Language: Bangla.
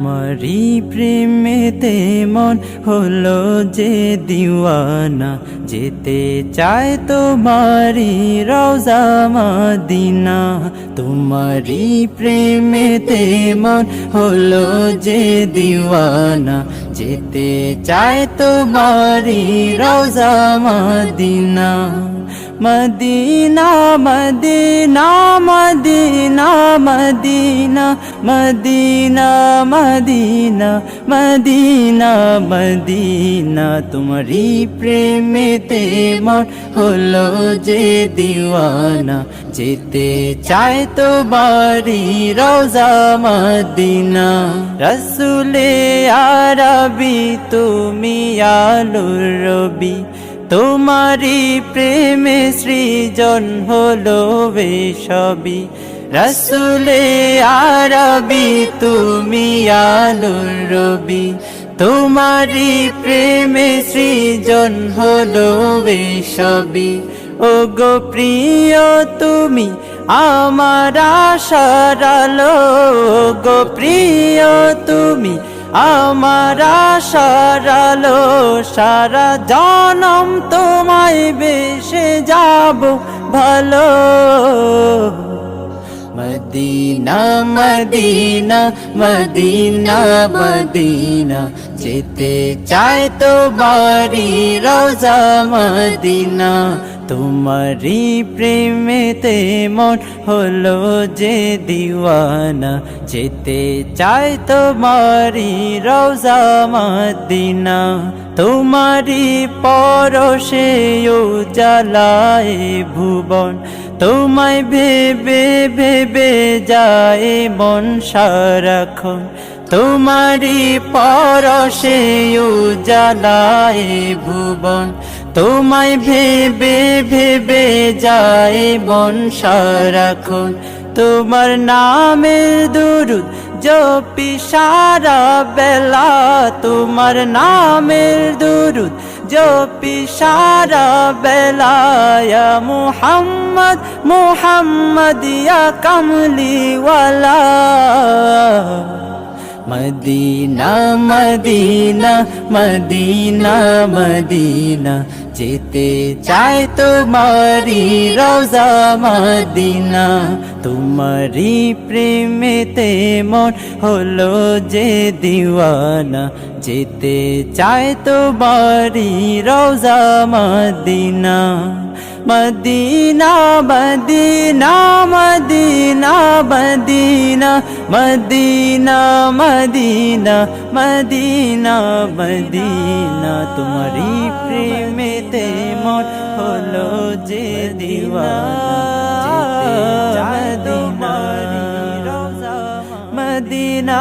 তোমারি প্রেমেতে মন হলো যে দিওয়ানা, যেতে চায় তোমারি রওজা মদিনা। তোমারি প্রেমেতে মন হলো যে দিওয়ানা, যেতে চায় তোমারি রওজা মদিনা। মদিনা মদিনা মদিনা মদিনা মদিনা মদিনা মদিনা মদিনা। তোমারি প্রেমেতে মন হলো যে দিওয়ানা, যেতে চায় তোমারি রওজা মদিনা। রসুলে আরবি তুমি আলোর রবি, তোমারি প্রেমে সৃজন হলো সবই। রসুলে আরবি তুমি আলোর রবি, তোমারি প্রেমে সৃজন হলো সবই। ও গো প্রিয় তুমি আমার আশার আলো, গো প্রিয় তুমি আমার আশার আলো। সারা জনম তোমায় বেসে যাব ভালো। মদিনা মদিনা মদিনা মদিনা, যেতে চায় তোমারি রওজা মদিনা। তোমারি প্রেমেতে মন হলো যে দিওয়ানা, যেতে চায় তোমারি রওজা মদিনা। তোমারি পরশে উজালায় ভুবন, তোমায় ভেবে ভেবে যায় মন সারাক্ষণ। তোমারি পরশে উজালায় ভুবন, তোমায় ভেবে ভেবে যায় মন সারাক্ষণ। তোমার নামের দুরুদ জপি সারা বেলা, তোমার নামের দুরুদ জপি সারা বেলা। ইয়া মুহাম্মদ মুহাম্মদ ইয়া কামলিওয়ালা। মদিনা মদিনা মদিনা মদিনা, যেতে চায় তোমারি রওজা মদিনা। তোমারি প্রেমেতে মন হলো যে দিওয়ানা, যেতে চায় তোমারি রওজা মদিনা। মদিনা মদিনা মদিনা মদিনা মদিনা মদিনা মদিনা মদিনা। তোমারি প্রেমেতে মন হলো যে দিওয়ানা, যেতে চায় তোমারি রওজা মদিনা।